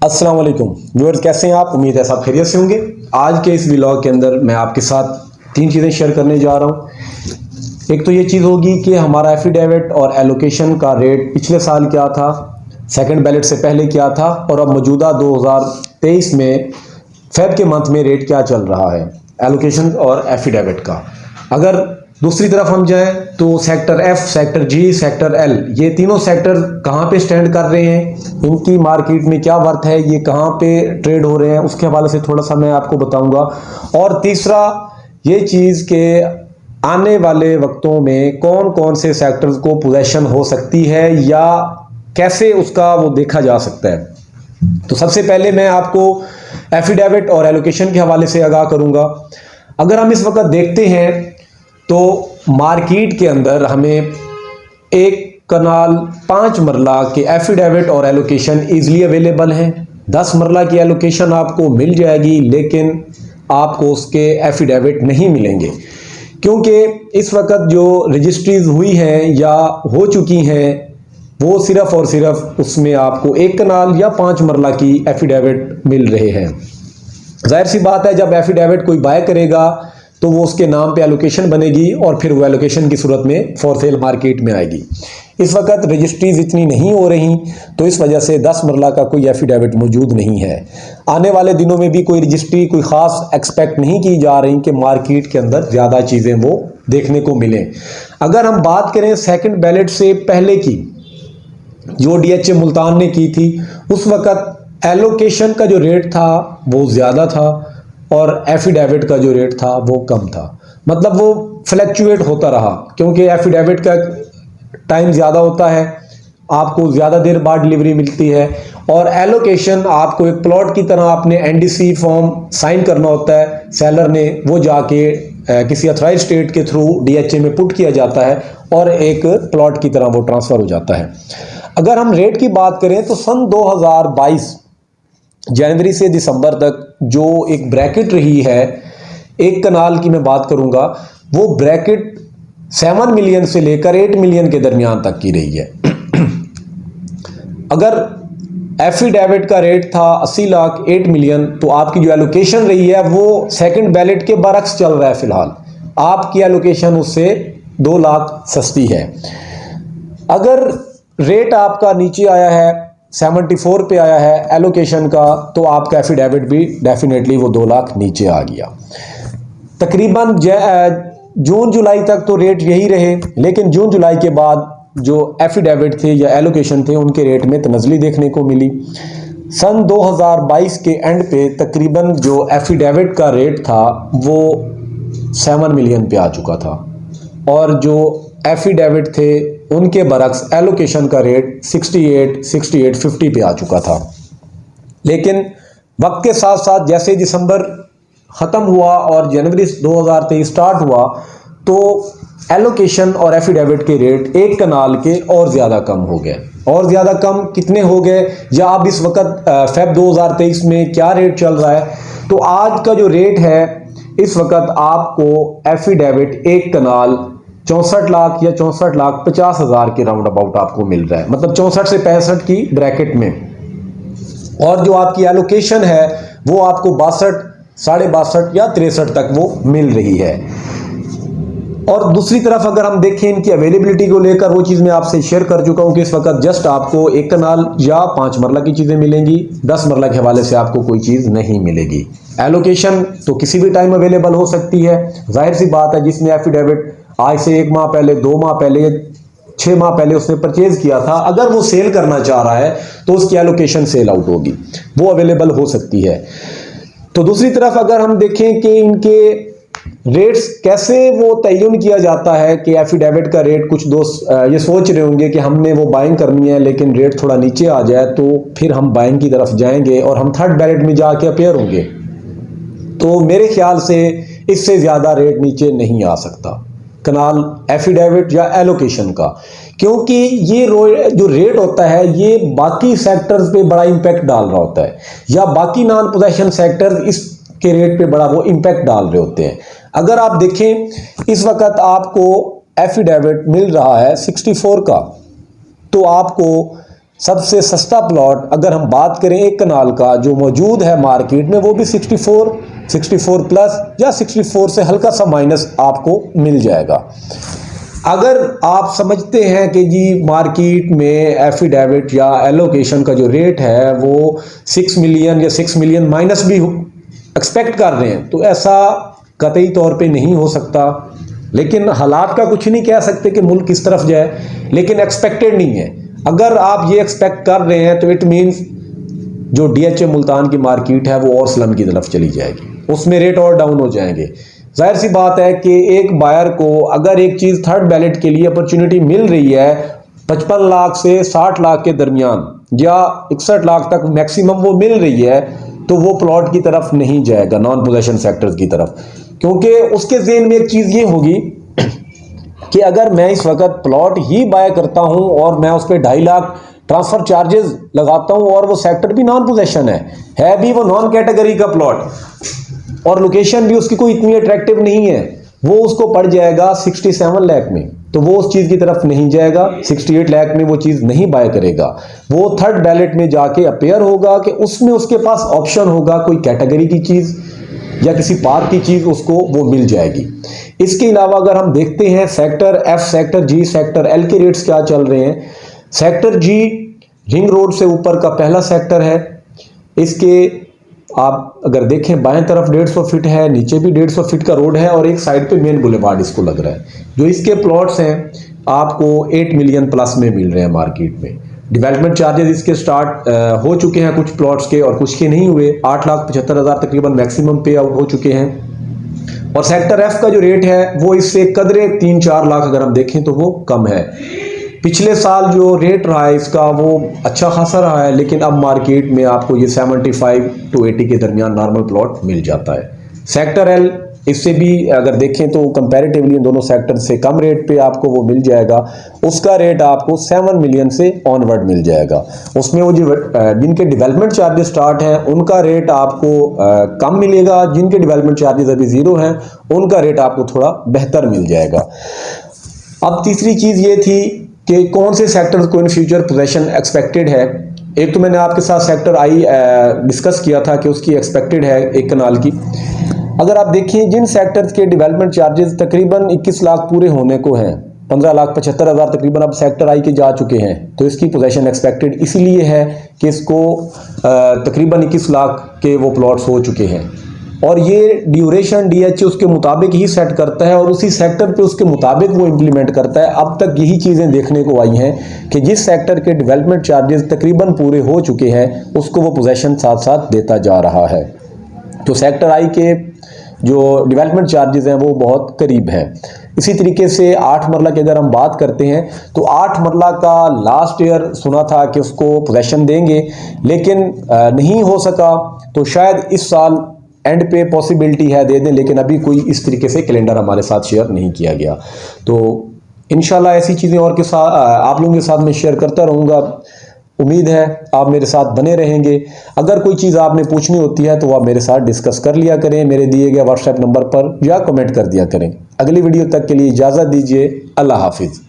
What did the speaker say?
अस्सलाम वालेकुम व्यूअर्स, कैसे हैं आप? उम्मीद है सब खैरियत से होंगे। आज के इस व्लॉग के अंदर मैं आपके साथ तीन चीज़ें शेयर करने जा रहा हूं। एक तो ये चीज़ होगी कि हमारा एफिडेविट और एलोकेशन का रेट पिछले साल क्या था, सेकंड बैलेट से पहले क्या था, और अब मौजूदा 2023 में फेब के मंथ में रेट क्या चल रहा है एलोकेशन और एफिडेविट का। अगर दूसरी तरफ हम जाएं तो सेक्टर एफ, सेक्टर जी, सेक्टर एल, ये तीनों सेक्टर कहाँ पे स्टैंड कर रहे हैं, इनकी मार्केट में क्या वर्थ है, ये कहाँ पे ट्रेड हो रहे हैं, उसके हवाले से थोड़ा सा मैं आपको बताऊंगा। और तीसरा ये चीज़ के आने वाले वक्तों में कौन कौन से सेक्टर्स को पोजीशन हो सकती है या कैसे उसका वो देखा जा सकता है। तो सबसे पहले मैं आपको एफिडेविट और एलोकेशन के हवाले से आगाह करूंगा। अगर हम इस वक्त देखते हैं तो मार्केट के अंदर हमें एक कनाल 5 मरला के एफिडेविट और एलोकेशन इजीली अवेलेबल हैं। 10 मरला की एलोकेशन आपको मिल जाएगी, लेकिन आपको उसके एफिडेविट नहीं मिलेंगे, क्योंकि इस वक्त जो रजिस्ट्रीज हुई हैं या हो चुकी हैं वो सिर्फ और सिर्फ उसमें आपको एक कनाल या 5 मरला की एफिडेविट मिल रहे हैं। जाहिर सी बात है, जब एफिडेविट कोई बाय करेगा तो वो उसके नाम पे एलोकेशन बनेगी और फिर वो एलोकेशन की सूरत में फॉर सेल मार्केट में आएगी। इस वक्त रजिस्ट्रीज इतनी नहीं हो रही, तो इस वजह से 10 मरला का कोई एफिडेविट मौजूद नहीं है। आने वाले दिनों में भी कोई रजिस्ट्री कोई ख़ास एक्सपेक्ट नहीं की जा रही कि मार्केट के अंदर ज़्यादा चीज़ें वो देखने को मिलें। अगर हम बात करें सेकेंड बैलेट से पहले की, जो DHA मुल्तान ने की थी, उस वक्त एलोकेशन का जो रेट था वो ज़्यादा था और एफिडेविट का जो रेट था वो कम था। मतलब वो फ्लैक्चुएट होता रहा, क्योंकि एफिडेविट का टाइम ज़्यादा होता है, आपको ज़्यादा देर बाद डिलीवरी मिलती है, और एलोकेशन आपको एक प्लॉट की तरह अपने NDC फॉर्म साइन करना होता है सेलर ने, वो जाके किसी अथराइज स्टेट के थ्रू DHA में पुट किया जाता है और एक प्लॉट की तरह वो ट्रांसफ़र हो जाता है। अगर हम रेट की बात करें तो सन 2022 जनवरी से दिसंबर तक जो एक ब्रैकेट रही है, एक कनाल की मैं बात करूंगा, वो ब्रैकेट 7 मिलियन से लेकर 8 मिलियन के दरमियान तक की रही है। अगर एफिडेविट का रेट था 80 लाख 8 मिलियन, तो आपकी जो एलोकेशन रही है वो सेकंड बैलेट के बरक्स चल रहा है। फिलहाल आपकी एलोकेशन उससे 2 लाख सस्ती है। अगर रेट आपका नीचे आया है, 74 पे आया है एलोकेशन का, तो आपका एफिडेविट भी डेफिनेटली वो 2 लाख नीचे आ गया। तकरीबन जून जुलाई तक तो रेट यही रहे, लेकिन जून जुलाई के बाद जो एफिडेविट थे या एलोकेशन थे उनके रेट में तनज़ली देखने को मिली। सन 2022 के एंड पे तकरीबन जो एफिडेविट का रेट था वो 7 मिलियन पे आ चुका था, और जो एफिडेविट थे उनके बरक्स एलोकेशन का रेट 68, 50 पे आ चुका था। लेकिन वक्त के साथ साथ जैसे दिसंबर ख़त्म हुआ और जनवरी 2023 स्टार्ट हुआ, तो एलोकेशन और एफिडेविट के रेट एक कनाल के और ज़्यादा कम हो गए। और ज़्यादा कम कितने हो गए, या अब इस वक्त फेब 2023 में क्या रेट चल रहा है, तो आज का जो रेट है इस वक्त आपको एफिडेविट एक कनाल 64 लाख या 64,50,000 के राउंड अबाउट आपको मिल रहा है, मतलब 64 से 65 की ब्रैकेट में। और जो आपकी एलोकेशन है वो आपको 62, 62.5 या 63 तक वो मिल रही है। और दूसरी तरफ अगर हम देखें इनकी अवेलेबिलिटी को लेकर, वो चीज़ मैं आपसे शेयर कर चुका हूं कि इस वक्त जस्ट आपको एक कनाल या 5 मरला की चीज़ें मिलेंगी, 10 मरला के हवाले से आपको कोई चीज़ नहीं मिलेगी। एलोकेशन तो किसी भी टाइम अवेलेबल हो सकती है। जाहिर सी बात है, जिसने एफिडेविट आज से 1 माह पहले, 2 माह पहले, 6 माह पहले उसने परचेज किया था, अगर वो सेल करना चाह रहा है तो उसकी एलोकेशन सेल आउट होगी, वो अवेलेबल हो सकती है। तो दूसरी तरफ अगर हम देखें कि इनके रेट्स कैसे वो तयन किया जाता है, कि एफिडेविट का रेट, कुछ दोस्त ये सोच रहे होंगे कि हमने वो बाइंग करनी है लेकिन रेट थोड़ा नीचे आ जाए तो फिर हम बाइंग की तरफ जाएंगे और हम थर्ड बैलेट में जाके अपेयर होंगे। तो मेरे ख्याल से इससे ज़्यादा रेट नीचे नहीं आ सकता कनाल एफिडेविट या एलोकेशन का, क्योंकि ये जो रेट होता है ये बाकी सेक्टर्स पे बड़ा इम्पैक्ट डाल रहा होता है, या बाकी नॉन पोजेशन सेक्टर्स इसके रेट पे बड़ा वो इम्पैक्ट डाल रहे होते हैं। अगर आप देखें इस वक्त आपको एफिडेविट मिल रहा है 64 का, तो आपको सबसे सस्ता प्लॉट अगर हम बात करें एक कनाल का जो मौजूद है मार्केट में, वो भी 64 प्लस या 64 से हल्का सा माइनस आपको मिल जाएगा। अगर आप समझते हैं कि जी मार्केट में एफिडेविट या एलोकेशन का जो रेट है वो 6 मिलियन या 6 मिलियन माइनस भी एक्सपेक्ट कर रहे हैं, तो ऐसा कतई तौर पे नहीं हो सकता। लेकिन हालात का कुछ नहीं कह सकते कि मुल्क किस तरफ जाए, लेकिन एक्सपेक्टेड नहीं है। अगर आप ये एक्सपेक्ट कर रहे हैं तो इट मीन्स जो DHA मुल्तान की मार्केट है वो और स्लम की तरफ चली जाएगी, उसमें रेट और डाउन हो जाएंगे। जाहिर सी बात है कि एक बायर को अगर एक चीज़ थर्ड बैलेट के लिए अपॉर्चुनिटी मिल रही है 55 लाख से 60 लाख के दरमियान या 61 लाख तक मैक्सिमम वो मिल रही है, तो वो प्लॉट की तरफ नहीं जाएगा, नॉन पोजेशन सेक्टर्स की तरफ, क्योंकि उसके ज़हन में एक चीज़ ये होगी कि अगर मैं इस वक्त प्लॉट ही बाय करता हूं और मैं उस पर 2.5 लाख ट्रांसफ़र चार्जेस लगाता हूं और वो सेक्टर भी नॉन पोजेशन है भी वो नॉन कैटेगरी का प्लॉट और लोकेशन भी उसकी कोई इतनी अट्रैक्टिव नहीं है, वो उसको पड़ जाएगा 67 लाख में, तो वो उस चीज़ की तरफ नहीं जाएगा। 68 लाख में वो चीज़ नहीं बाय करेगा, वो थर्ड बैलेट में जाके अपेयर होगा कि उसमें उसके पास ऑप्शन होगा कोई कैटेगरी की चीज़ या किसी पार्क की चीज़ उसको वो मिल जाएगी। इसके अलावा अगर हम देखते हैं sector F, sector G, sector L के रेट्स क्या चल रहे हैं। सेक्टर G रिंग रोड से ऊपर का पहला सेक्टर है। इसके आप अगर देखें बाएं तरफ 150 फीट है, नीचे भी 150 फीट का रोड है और एक साइड पे मेन बुलेवार्ड इसको लग रहा है। जो इसके प्लॉट्स हैं आपको 8 मिलियन प्लस में मिल रहे हैं मार्केट में। डेवलपमेंट चार्जेस इसके स्टार्ट हो चुके हैं कुछ प्लॉट्स के और कुछ के नहीं हुए। 8,75,000 तकरीबन मैक्सिमम पे आउट हो चुके हैं। और सेक्टर F का जो रेट है वो इससे कदरे 3-4 लाख अगर हम देखें तो वो कम है। पिछले साल जो रेट रहा है इसका वो अच्छा खासा रहा है, लेकिन अब मार्केट में आपको ये 75 to 80 के दरमियान नॉर्मल प्लॉट मिल जाता है। सेक्टर L इससे भी अगर देखें तो कंपैरेटिवली इन दोनों सेक्टर से कम रेट पे आपको वो मिल जाएगा। उसका रेट आपको 7 मिलियन से ऑनवर्ड मिल जाएगा। उसमें वो जो जिनके डेवलपमेंट चार्जेस स्टार्ट हैं उनका रेट आपको कम मिलेगा, जिनके डेवलपमेंट चार्जेस अभी ज़ीरो हैं उनका रेट आपको थोड़ा बेहतर मिल जाएगा। अब तीसरी चीज़ ये थी कि कौन से सेक्टर्स को इन फ्यूचर पोजीशन एक्सपेक्टेड है। एक तो मैंने आपके साथ सेक्टर I डिस्कस किया था कि उसकी एक्सपेक्टेड है एक कनाल की। अगर आप देखिए जिन सेक्टर्स के डेवलपमेंट चार्जेस तकरीबन 21 लाख पूरे होने को हैं, 15,75,000 तकरीबन अब सेक्टर I के जा चुके हैं, तो इसकी पोजीशन एक्सपेक्टेड इसलिए है कि इसको तकरीबन 21 लाख के वो प्लॉट्स हो चुके हैं और ये ड्यूरेशन DHA उसके मुताबिक ही सेट करता है और उसी सेक्टर पे उसके मुताबिक वो इम्प्लीमेंट करता है। अब तक यही चीज़ें देखने को आई हैं कि जिस सेक्टर के डेवलपमेंट चार्जेस तकरीबन पूरे हो चुके हैं उसको वो पोजीशन साथ साथ देता जा रहा है। तो सेक्टर I के जो डेवलपमेंट चार्जेस हैं वो बहुत करीब हैं। इसी तरीके से 8 मरला की अगर हम बात करते हैं तो 8 मरला का लास्ट ईयर सुना था कि उसको पोजीशन देंगे, लेकिन नहीं हो सका, तो शायद इस साल एंड पे पॉसिबिलिटी है दे दें, लेकिन अभी कोई इस तरीके से कैलेंडर हमारे साथ शेयर नहीं किया गया। तो इंशाल्लाह ऐसी चीज़ें और के साथ आप लोगों के साथ मैं शेयर करता रहूँगा। उम्मीद है आप मेरे साथ बने रहेंगे। अगर कोई चीज़ आपने पूछनी होती है तो आप मेरे साथ डिस्कस कर लिया करें मेरे दिए गए व्हाट्सएप नंबर पर या कमेंट कर दिया करें। अगली वीडियो तक के लिए इजाज़त दीजिए। अल्लाह हाफिज़।